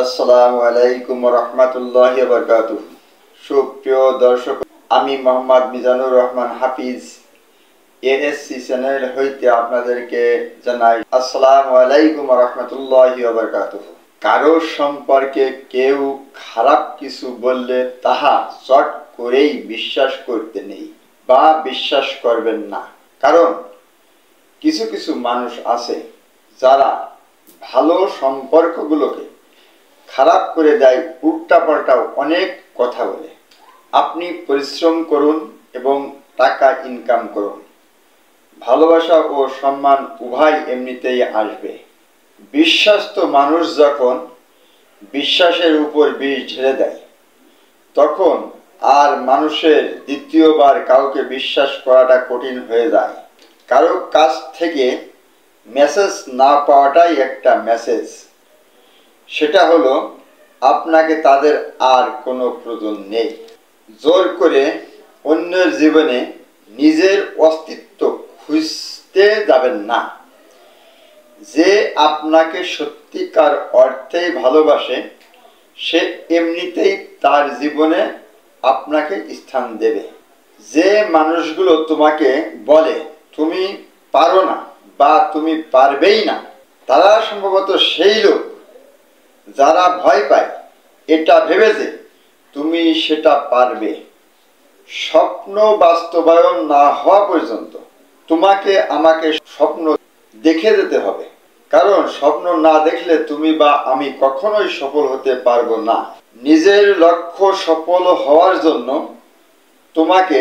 আসসালামু আলাইকুম রহমতুল্লাহি ওয়া বারাকাতুহু। সুপ্রিয় দর্শক, আমি মোহাম্মদ মিজানুর রহমান হাফিজ এএসসি চ্যানেল হইতে আপনাদেরকে জানাই আসসালামু আলাইকুম রহমতুল্লাহি ওয়া বারাকাতুহু। কারো সম্পর্কে কেউ খারাপ কিছু বললে তাহা চট করেই বিশ্বাস করতে নেই বা বিশ্বাস করবেন না। কারণ কিছু কিছু মানুষ আছে যারা ভালো সম্পর্কগুলোকে খারাপ করে দেয়, উল্টাপাল্টা অনেক কথা বলে। আপনি পরিশ্রম করুন এবং টাকা ইনকাম করুন, ভালোবাসা ও সম্মান উভয় এমনিতেই আসবে। বিশ্বাস্ত মানুষ যখন বিশ্বাসের উপর বিষ ঢেলে দেয়, তখন আর মানুষের দ্বিতীয়বার কাউকে বিশ্বাস করাটা কঠিন হয়ে যায়। কারো কাছ থেকে মেসেজ না পাওয়াটাই একটা মেসেজ। সেটা হলো আপনাকে তাদের আর কোনো প্রয়োজন নেই। জোর করে অন্যের জীবনে নিজের অস্তিত্ব খুঁজতে যাবেন না। যে আপনাকে সত্যিকার অর্থেই ভালোবাসে, সে এমনিতেই তার জীবনে আপনাকে স্থান দেবে। যে মানুষগুলো তোমাকে বলে তুমি পারো না বা তুমি পারবেই না, তারা সম্ভবত সেই লোক যারা ভয় পায় এটা ভেবে যে তুমি সেটা পারবে। স্বপ্ন বাস্তবায়ন না হওয়া পর্যন্ত তোমাকে আমাকে স্বপ্ন দেখে যেতে হবে। কারণ স্বপ্ন না দেখলে তুমি বা আমি কখনোই সফল হতে পারবো না। নিজের লক্ষ্য সফল হওয়ার জন্য তোমাকে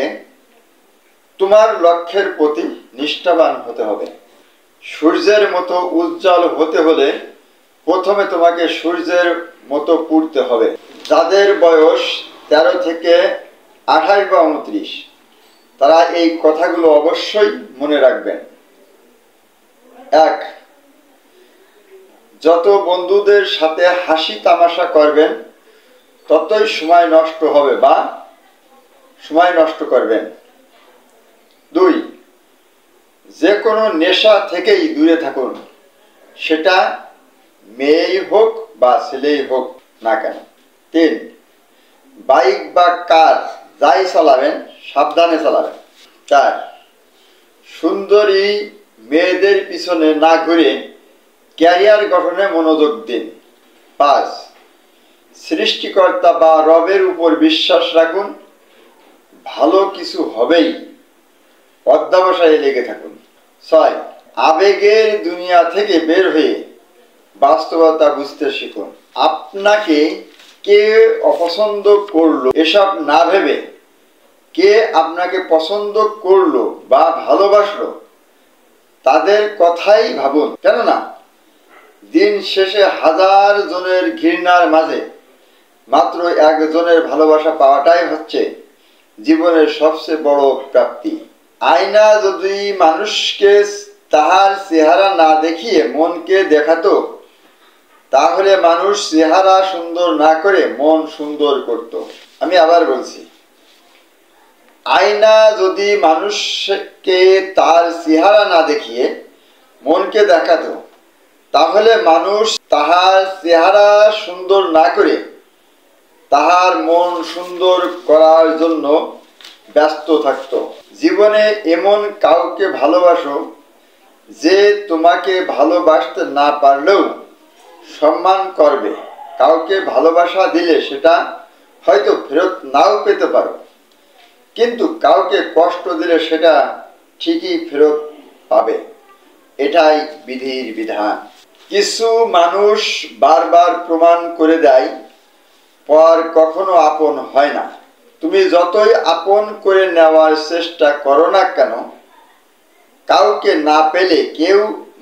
তোমার লক্ষ্যের প্রতি নিষ্ঠাবান হতে হবে। সূর্যের মতো উজ্জ্বল হতে হলে প্রথমে তোমাকে সূর্যের মতো পুড়তে হবে। যাদের বয়স 13 থেকে 28 বা 29, তারা এই কথাগুলো অবশ্যই মনে রাখবেন। 1. যত বন্ধুদের সাথে হাসি তামাশা করবেন, ততই সময় নষ্ট হবে বা সময় নষ্ট করবেন। 2. যে কোনো নেশা থেকেই দূরে থাকুন, সেটা মেয়েই হোক বা ছেলেই হোক না কেন। 3. বাইক বা কার যাই চালাবেন সাবধানে চালাবেন। 4. সুন্দরী মেয়েদের পিছনে না ঘুরে ক্যারিয়ার গঠনে মনোযোগ দিন। 5. সৃষ্টিকর্তা বা রবের উপর বিশ্বাস রাখুন, ভালো কিছু হবেই, অধ্যবসায়ে লেগে থাকুন। 6. আবেগের দুনিয়া থেকে বের হয়ে বাস্তবতা বুঝতে শিখুন। আপনাকে কে অপছন্দ করলো এসব না ভেবে কে আপনাকে পছন্দ করলো বা ভালোবাসলো তাদের কথাই ভাবুন। কেননা দিন শেষে হাজার জনের ঘৃণার মাঝে মাত্র একজনের ভালোবাসা পাওয়াটাই হচ্ছে জীবনের সবচেয়ে বড় প্রাপ্তি। আয়না যদি মানুষকে তাহার চেহারা না দেখিয়ে মনকে দেখাতো, তাহলে মানুষ চেহারা সুন্দর না করে মন সুন্দর করত। আমি আবার বলছি, আয়না যদি মানুষকে তার চেহারা না দেখিয়ে মনকে দেখাতো, তাহলে মানুষ তাহার চেহারা সুন্দর না করে তাহার মন সুন্দর করার জন্য ব্যস্ত থাকত। জীবনে এমন কাউকে ভালোবাসো যে তোমাকে ভালোবাসতে না পারলেও সম্মান করবে। কাউকে ভালোবাসা দিলে সেটা হয়তো ফেরত নাও পেতে পারো, কিন্তু কাউকে কষ্ট দিলে সেটা ঠিকই ফেরত পাবে। এটাই বিধির বিধান। কিছু মানুষ বারবার প্রমাণ করে দেয় পর কখনো আপন হয় না। তুমি যতই আপন করে নেওয়ার চেষ্টা করো না কেন, কাউকে না পেলে কেউ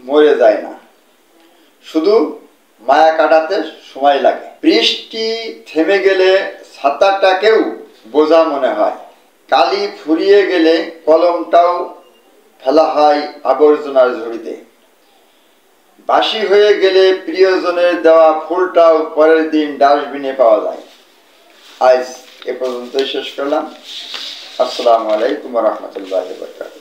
মরে যায় না, শুধু মায়া কাটাতে সময় লাগে। বৃষ্টি থেমে গেলে ছাতাটাকেও বোঝা মনে হয়, কালি ফুরিয়ে গেলে কলমটাও ফেলা হয় আবর্জনার ঝুড়িতে, বাসি হয়ে গেলে প্রিয়জনের দেওয়া ফুলটাও পরের দিন ডাস্টবিনে পাওয়া যায়। আজ এ পর্যন্তই শেষ করলাম। আসসালামু আলাইকুম রহমতুল্লাহি ওয়া বারাকাতুহু।